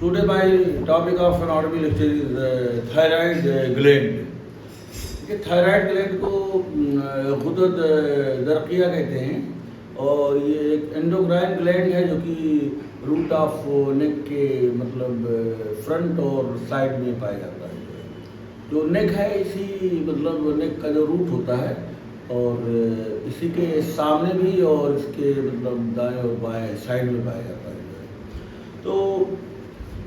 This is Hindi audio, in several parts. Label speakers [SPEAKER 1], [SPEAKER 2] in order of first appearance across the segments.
[SPEAKER 1] Today my topic of anatomy lecture is thyroid gland. ये थायराइड ग्लैंड को गुदद दरकिया कहते हैं और ये एक एंडोक्राइन ग्लैंड है जो कि रूट ऑफ नेक के मतलब फ्रंट और साइड में पाया जाता है। जो नेक है इसी मतलब नेक का जो रूट होता है और इसी के सामने भी और इसके मतलब दाएं और बाएं साइड में पाया जाता है। तो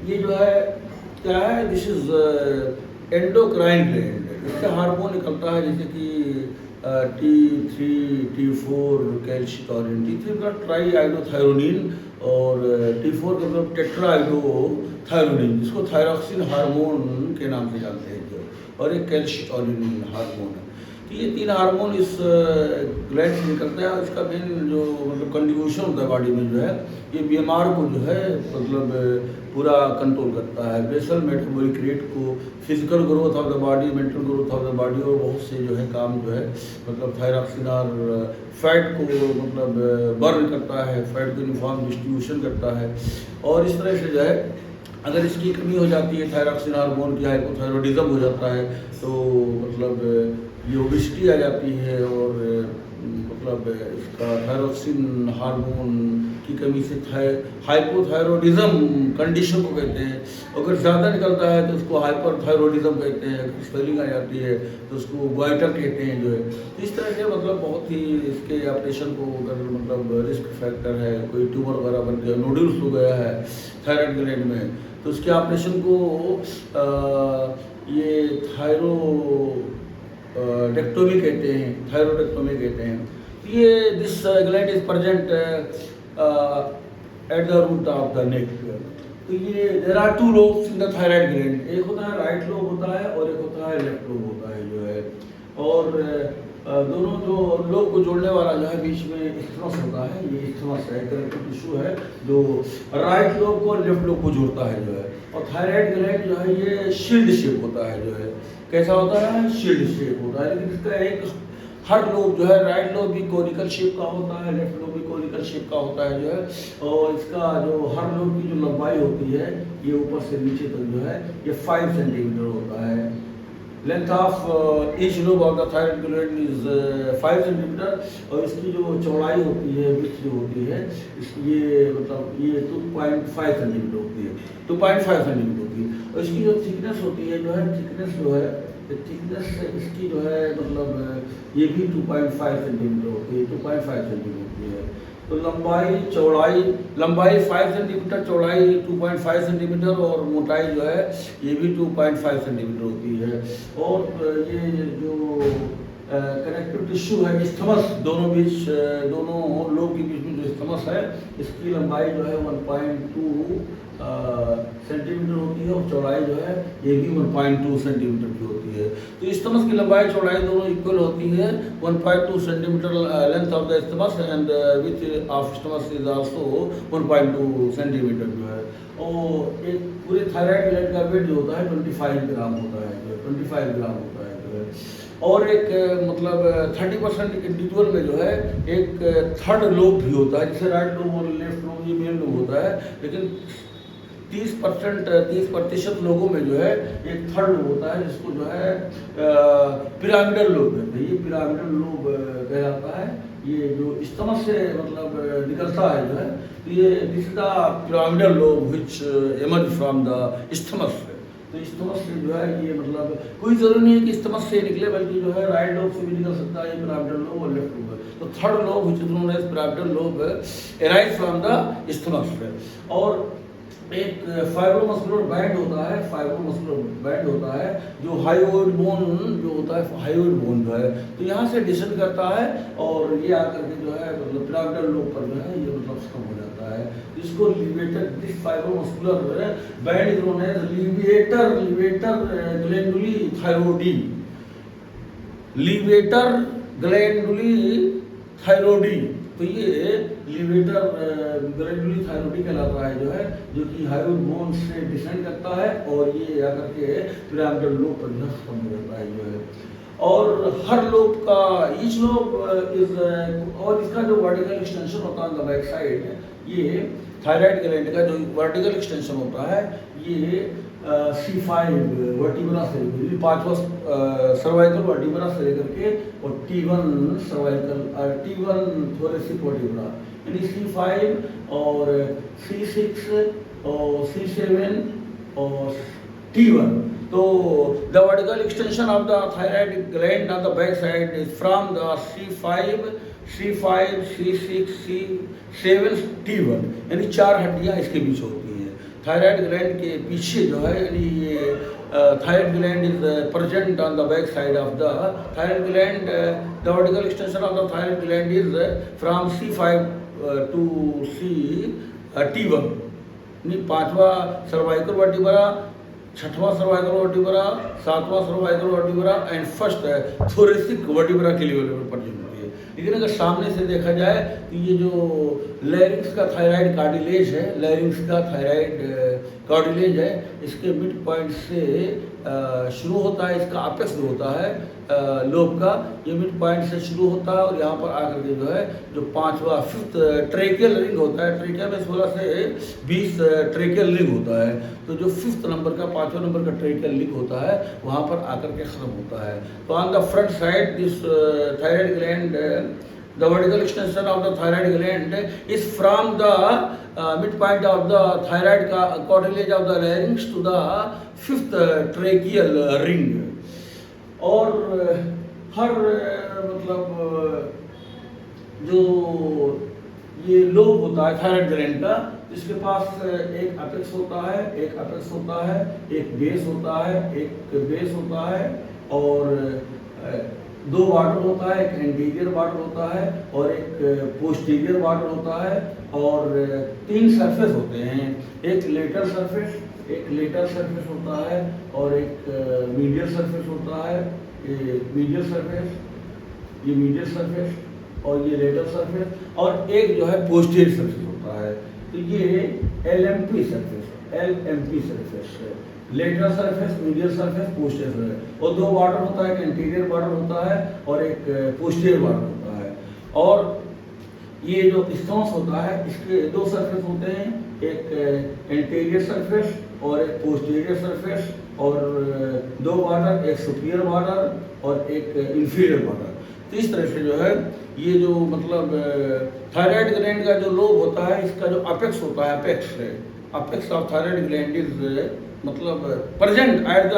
[SPEAKER 1] ये जो है क्या है, दिस इज एंडोक्राइन ग्लैंड। इससे हार्मोन निकलता है जैसे कि T3, T4 कैल्शिटोनिन। T3 का ट्राई आइडोथायरोनिन और T4 का मतलब टेट्रा आइडोथायरोनिन, जिसको थायरॉक्सिन हार्मोन के नाम से जानते हैं जो, और एक कैल्शिटोनिन हार्मोन है। तो ये तीन हार्मोन इस ग्लैंड से निकलते हैं और इसका मेन जो मतलब कंट्रीब्यूशन होता है बॉडी में जो है, ये बीमार को जो है मतलब पूरा कंट्रोल करता है। बेसल मेटाबॉलिक रेट को, physical growth of the body, mental growth of the body और बहुत से जो है काम जो है मतलब थायरॉक्सिन और फैट को मतलब बर्न करता है, फैट को यूनिफॉर्म डिस्ट्रीब्यूशन करता है। और इस तरह से जो है अगर इसकी कमी हो जाती है थायरॉक्सिन हार्मोन की, हाइपोथायरॉयडिज्म हो जाता है तो मतलब ये ओबेसिटी आ जाती है और मतलब इसका थायरॉक्सिन हार्मोन की कमी से हाइपोथायरॉयडिज्म कंडीशन को कहते हैं। अगर ज़्यादा निकलता है तो उसको हाइपरथायरॉयडिज्म कहते हैं। अगर स्वेलिंग आ जाती है तो उसको गोइटर कहते हैं जो है। तो इस तरह से मतलब बहुत ही इसके ऑपरेशन को अगर मतलब रिस्क फैक्टर है, कोई ट्यूमर वगैरह बन गया, नोड्यूल्स हो गया है थायराइड ग्लैंड में, तो उसके ऑपरेशन को ये थायरोडेक्टोमी कहते हैं, थायरोडेक्टोमी कहते हैं। ये this gland is present at the root of the neck. तो ये there are two lobes in the thyroid gland. एक होता है राइट लोब होता है और एक होता है लेफ्ट लोब होता है जो है। और दोनों जो लोब को जोड़ने वाला जो है बीच में इस्थमस होता है। ये इस्थमस है, कनेक्टिव टिश्यू है जो राइट लोब को और लेफ्ट लोब को जोड़ता है जो है। और थायराइड ग्लैंड जो है ये शील्ड शेप होता है जो है। कैसा होता है? शील्ड शेप होता है। लेकिन इसका एक हर लोब जो है, राइट लोब भी कोनिकल शेप का होता है, लेफ्ट लोब भी कोनिकल शेप का होता है जो है। और इसका जो हर लोब की जो लंबाई होती है ये ऊपर से नीचे तक जो है ये 5 सेंटीमीटर होता है। Length of each lobe of the thyroid gland is 5 centimetre. और इसकी जो चौड़ाई होती है, विड्थ जो होती है, ये मतलब ये 2.5 सेंटीमीटर होती है, 2.5 सेंटीमीटर होती है। और इसकी जो थिकनेस होती है जो है, थिकनेस जो है थिकनेस इसकी जो है मतलब ये भी 2.5 सेंटीमीटर होती है, 2.5 सेंटीमीटर होती है। तो लंबाई 5 सेंटीमीटर, चौड़ाई 2.5 सेंटीमीटर और मोटाई जो है ये भी 2.5 सेंटीमीटर होती है। और ये जो कनेक्टिव टिश्यू है, इस्थमस, दोनों लोब के बीच में जो इस्थमस है, इसकी लंबाई जो है 1.2 सेंटीमीटर होती है और चौड़ाई जो है ये भी 1.2 सेंटीमीटर की होती है। तो इस्थमस की लंबाई चौड़ाई दोनों इक्वल होती है। 1.2 centimetre length of the isthmus and width of isthmus is also 1.2 centimetre जो है। और एक पूरे थायराइड ग्लैंड का वेट जो होता है 25 ग्राम होता है, 25 ग्राम होता है जो है। और एक मतलब 30% इंडिविजुअल में जो है एक थर्ड लोब भी होता है, जैसे राइट लोब और लेफ्ट लोब ये मेन लोब होता है। लेकिन 30% लोगों में जो है एक थर्ड लोब होता है जिसको जो है पिरामिडल लोब कहते हैं। ये पिरामिडल लोब कहलाता है। ये जो इस्थमस से मतलब निकलता है जो है, तो ये this is the pyramidal lobe which emerge from the isthmus. तो इस्थमस से जो है ये मतलब कोई जरूरी नहीं है कि इस्थमस से निकले, बल्कि जो है राइट लोब से भी निकल सकता है ये पिरामिडल लोब और लेफ्ट लोब। तो third lobe which is known as pyramidal lobe arise from the isthmus. और एक फाइब्रोमस्कुलर बैंड होता है, फाइब्रोमस्कुलर बैंड होता है जो हायोइड बोन जो होता है, हायोइड बोन जो है तो यहाँ से डिसेंड करता है और ये आकर के जो है मतलब पिरामिडल लोब पर जो है ये मतलब खत्म हो जाता है। इसको levator, this fibromuscular band is known as levator glanduli thyroidei, levator glanduli thyroidei. तो ये लिवेटर ग्लैंडुली थायरोडी कहलाता है जो है, जो कि हायोइड बोन से डिसेंड करता है और ये आकर के पिरामिडल लोब पर जो खत्म हो जाता है जो है। और हर लोब का ईच लोब इज और इसका जो वर्टिकल एक्सटेंशन होता है बैक साइड ये थायराइड ग्लैंड का जो वर्टिकल एक्सटेंशन होता है ये C5 वर्टिब्रा से लेकर पांचवा सर्वाइकल वर्टिब्रा से लेकर के और T1 cervical T1 thoracic vertebra यानी C5 और C6 और C7 और T1. So the vertical extension of the thyroid gland on the back side is from the C5, C6, C7, T1 यानी 4 हड्डियां इसके बीच होती हैं. थायराइड ग्लैंड के पीछे जो है यानी ये thyroid gland is present on the back side of the thyroid gland. The vertical extension of the thyroid gland is from C5 to T1 यानी पांचवा सर्वाइकल वर्टिब्रा, छठवां सर्वाइकल वर्टिब्रा, सातवां cervical vertebra and first thoracic vertebra के लेवल पर प्रेजेंट होती है. लेकिन अगर सामने से देखा जाए तो ये जो लैरिंक्स का थायराइड कार्टिलेज है, लैरिंक्स का थायराइड कार्टिलेज है, इसके मिड पॉइंट से शुरू होता है. इसका अपेक्स जो होता है लोब का, ये मिड पॉइंट से शुरू होता है और यहाँ पर आकर के जो है जो पांचवा फिफ्थ ट्रेकियल रिंग होता है, ट्रेकिया में 16 से 20 ट्रेकियल रिंग होता है. तो जो फिफ्थ नंबर का पांचवा नंबर का ट्रेकियल रिंग होता है वहाँ पर आकर के खत्म होता है. तो on the front side this thyroid gland, the vertical extension of the thyroid gland is from the midpoint of the thyroid cartilage of the larynx to the fifth tracheal ring. और हर मतलब जो ये लोब होता है थायराइड ग्लैंड का, इसके पास एक अपेक्स होता है, एक अपेक्स होता है, एक बेस होता है, एक बेस होता है और दो बॉर्डर होता है, एक एंटीरियर बॉर्डर होता है और एक पोस्टीरियर बॉर्डर होता है और 3 सरफेस होते हैं. एक लेटर सरफेस, एक लेटर सरफेस होता है और एक मीडियल सरफेस होता है. ये मीडियल सरफेस, ये मीडियल सरफेस और ये लेटर सरफेस और एक जो है पोस्टीरियर सरफेस होता है. तो ये LMP सरफेस, LMP सरफेस है. Lateral surface, medial surface, posterior surface और 2 बॉर्डर होता है, एक इंटीरियर बॉर्डर होता है और एक पोस्टीरियर बॉर्डर होता है. और ये जो स्टोन्स होता है इसके 2 सरफेस होते हैं, एक इंटीरियर सरफेस और एक पोस्टीरियर सरफेस और 2 बॉर्डर, एक सुपीरियर बॉर्डर और एक इंफीरियर बॉर्डर. तो इस तरह से जो है ये जो मतलब थायराइड ग्लैंड का जो लोब होता है इसका जो अपेक्स होता है, apex of thyroid gland is मतलब present at the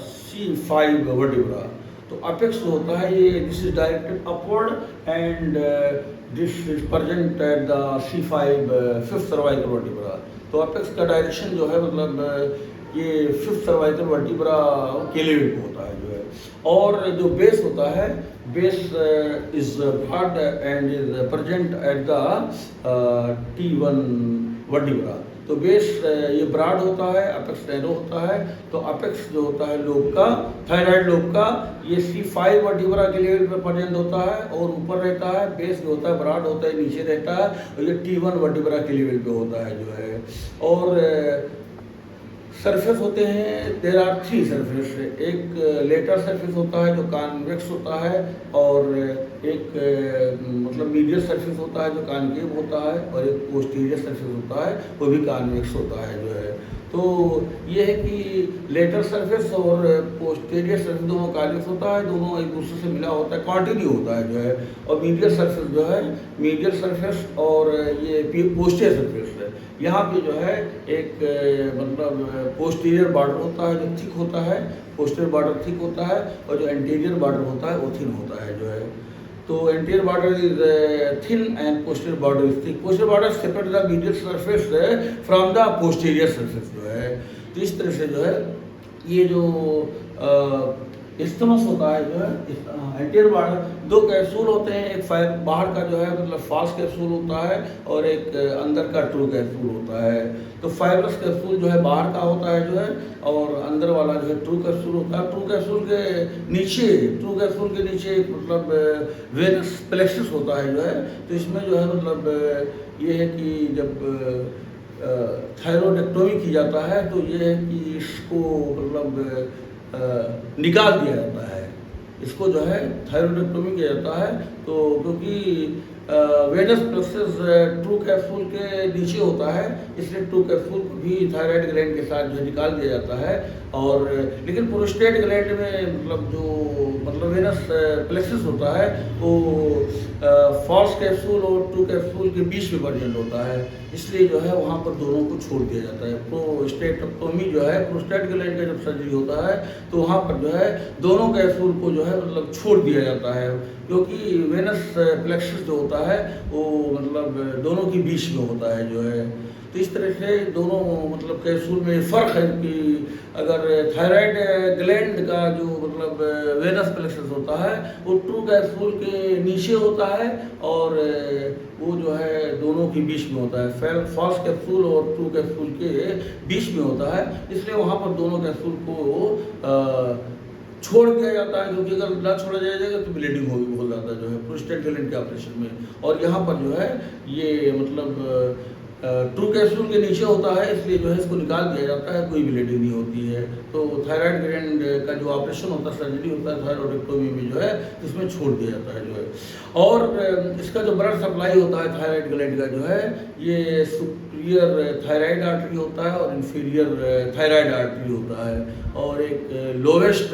[SPEAKER 1] C5 vertebra. तो अपेक्स जो होता है ये this is directed upward and this is present at the C5 fifth cervical vertebra. तो अपेक्स का डायरेक्शन जो है मतलब ये फिफ्थ सर्वाइकल वर्टिब्रा के लेवल पे होता है जो है. और जो बेस होता है, base is broad and is present at the T1 vertebra. तो बेस ये ब्रॉड होता है, अपेक्स नैरो होता है. तो अपेक्स जो होता है लोब का, थायराइड लोब का, ये C5 वर्टिब्रा के लेवल पे प्रेजेंट होता है और ऊपर रहता है. बेस जो होता है ब्रॉड होता है, नीचे रहता है और ये T1 वर्टिब्रा के लेवल पे होता है जो है. और सरफेस होते हैं, देयर आर 3 सरफेस. एक लेटर सरफेस होता है जो कॉन्वेक्स होता है और एक मतलब मीडियल सरफेस होता है जो कॉन्केव होता है और एक पोस्टीरियर सरफेस होता है वो भी कॉन्वेक्स होता है जो है. तो ये है कि लेटर सरफेस और पोस्टीरियर सरफेस दोनों कॉन्वेक्स होता है, दोनों एक दूसरे से मिला होता है, कॉन्टिन्यू होता है जो है. और मीडियल सरफेस जो है, मीडियल सरफेस और ये पोस्टीरियर सरफेस है, यहाँ पे जो है एक मतलब पोस्टीरियर बॉर्डर होता है जो थिक होता है, पोस्टीरियर बॉर्डर थिक होता है और जो एंटीरियर बॉर्डर होता है वो थिन होता है जो है. तो anterior border is thin and posterior border is thick. Posterior border separate the medial surface from the posterior surface जो है. तो इस तरह से जो है ये जो इस्टमस होता है जो है, एंटीरियर बॉर्डर 2 कैप्सूल होते हैं. एक बाहर का जो है मतलब फॉल्स कैप्सूल होता है और एक अंदर का ट्रू कैप्सूल होता है. तो फाइब्रस कैप्सूल जो है बाहर का होता है जो है और अंदर वाला जो है ट्रू कैप्सूल होता है. ट्रू कैप्सूल के नीचे मतलब वेनस प्लेक्सस होता है जो है. तो इसमें जो है मतलब ये है कि जब थायरोइडेक्टोमी की जाता है तो ये है कि इसको मतलब निकाल दिया जाता है. इसको जो है थायरोइडेक्टोमी किया जाता है. तो क्योंकि वेनस प्लेक्सस ट्रू कैप्सूल के नीचे होता है, इसलिए ट्रू कैप्सूल को भी थायराइड ग्लैंड के साथ जो निकाल दिया जाता है। और लेकिन प्रोस्टेट ग्लैंड में मतलब वेनस प्लेक्सस होता है वो फॉल्स कैप्सूल और ट्रू कैप्सूल के बीच में प्रेजेंट होता है, इसलिए जो है वहाँ पर दोनों को छोड़ दिया जाता है। प्रोस्टेटेक्टोमी जो है प्रोस्टेट ग्लैंड का जब सर्जरी होता है तो वहाँ पर जो है दोनों कैप्सूल को जो है छोड़ दिया जाता है, क्योंकि वेनस प्लेक्सस जो होता है वो दोनों के बीच में होता है जो है। तो इस तरह से दोनों कैप्सूल में फ़र्क है कि अगर थायराइड ग्लैंड का जो वेनस प्लेक्सस होता है वो ट्रू कैप्सूल के नीचे होता है और वो जो है दोनों के बीच में होता है, फॉल्स कैप्सूल और ट्रू कैप्सूल के बीच में होता है, इसलिए वहाँ पर दोनों कैप्सूल को छोड़ दिया जाता है, क्योंकि अगर ना छोड़ा जाएगा तो ब्लीडिंग होगी बहुत ज़्यादा जो है प्रोस्टेट ग्लैंड के ऑपरेशन में। और यहाँ पर जो है ये ट्रू कैप्सूल के नीचे होता है, इसलिए जो है इसको निकाल दिया जाता है, कोई ब्लीडिंग नहीं होती है। तो थायराइड ग्लैंड का जो ऑपरेशन होता है, सर्जरी होता है थायरॉइडेक्टोमी में जो है इसमें छोड़ दिया जाता है जो है। और इसका जो ब्लड सप्लाई होता है थायराइड ग्लैंड का जो है ये सुपीरियर थायराइड आर्टरी होता है और इन्फीरियर थायराइड आर्टरी होता है, और एक लोवेस्ट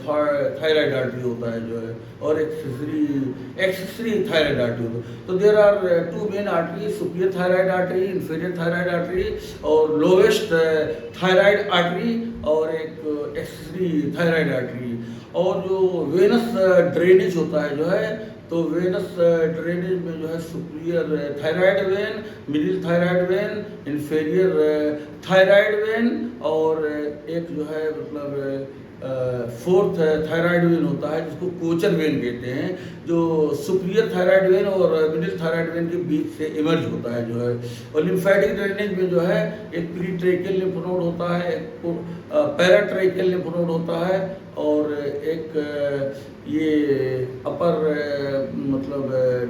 [SPEAKER 1] थायराइड आर्टरी होता है जो है, और एक्सेसरी थायराइड आर्टरी होता है। तो there are two main artery, superior thyroid artery, inferior thyroid artery और लोवेस्ट थायराइड आर्टरी और एक एक्सेसरी थायराइड आर्टरी। और जो वेनस ड्रेनेज होता है जो है, तो वेनस ड्रेनेज में जो है superior thyroid when, middle thyroid when, inferior thyroid when और एक जो है फोर्थ थायराइड वेन होता है जिसको कोचर वेन कहते हैं, जो सुपीरियर थायराइड वेन और मिडिल थायराइड वेन के बीच से इमर्ज होता है जो है। और लिम्फेटिक ड्रेनेज में जो है एक प्रीट्रेकियल लिम्फ नोड होता है, एक पैराट्रेकियल लिम्फ नोड होता है और एक ये अपर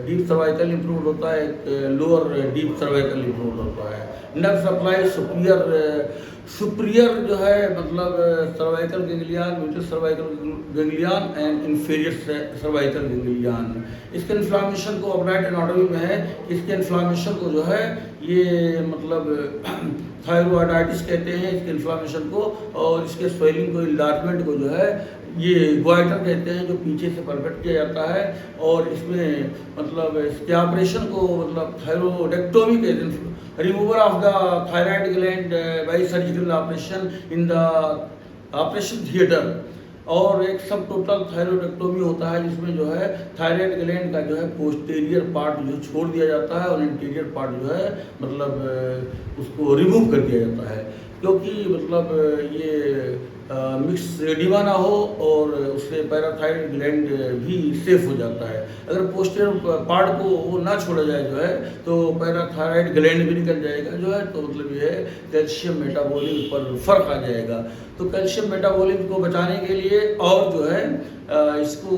[SPEAKER 1] डीप सर्वाइकल लिम्फ नोड होता है, एक lower deep cervical lymph node होता है। नर्व सप्लाई सुपीरियर जो है cervical ganglion, middle cervical ganglion and inferior cervical ganglion. इसके इन्फ्लामेशन को अपराइट एनाटॉमी में है, इसके इन्फ्लामेशन को जो है ये थायरॉइडाइटिस कहते हैं इसके इन्फ्लामेशन को, और इसके स्वेलिंग को, इन्लार्जमेंट को जो है ये ग्वाइटर कहते हैं, जो पीछे से परफेक्ट किया जाता है। और इसमें इसके ऑपरेशन को थायरॉइडेक्टोमी कहते हैं, removal of the thyroid gland bye surgical operation in the operation theatre. और एक सब टोटल थायरॉइडेक्टोमी होता है जिसमें जो है थायराइड ग्लैंड का जो है पोस्टीरियर पार्ट जो छोड़ दिया जाता है और इंटीरियर पार्ट जो है उसको रिमूव कर दिया जाता है, क्योंकि ये मिक्स एडिमा ना हो और उससे पैराथायराइड ग्लैंड भी सेफ हो जाता है। अगर पोस्टीरियर पार्ट को वो ना छोड़ा जाए जो है तो पैराथायराइड ग्लैंड भी निकल जाएगा जो है, तो ये कैल्शियम मेटाबॉलिज्म पर फर्क आ जाएगा। तो कैल्शियम मेटाबॉलिज्म को बचाने के लिए और जो है इसको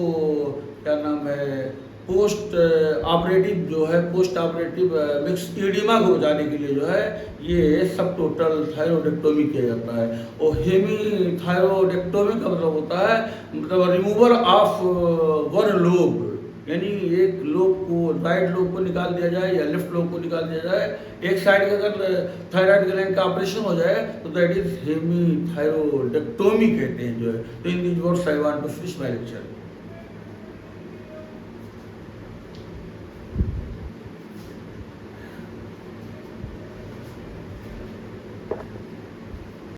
[SPEAKER 1] क्या नाम है पोस्ट ऑपरेटिव मिक्स एडिमा को बचाने के लिए जो है ये सब टोटल थायरॉइडेक्टोमी किया जाता है। और हेमी थायरॉइडेक्टोमी का मतलब होता है रिमूवल ऑफ वन लोब, यानी एक लोब को, राइट लोब को निकाल दिया जाए या लेफ्ट लोब को निकाल दिया जाए। एक साइड का अगर थायराइड ग्लैंड का ऑपरेशन हो जाए तो दैट इज हेमी थायरॉइडेक्टोमी कहते हैं जो है। तो in these words I want to finish my lecture.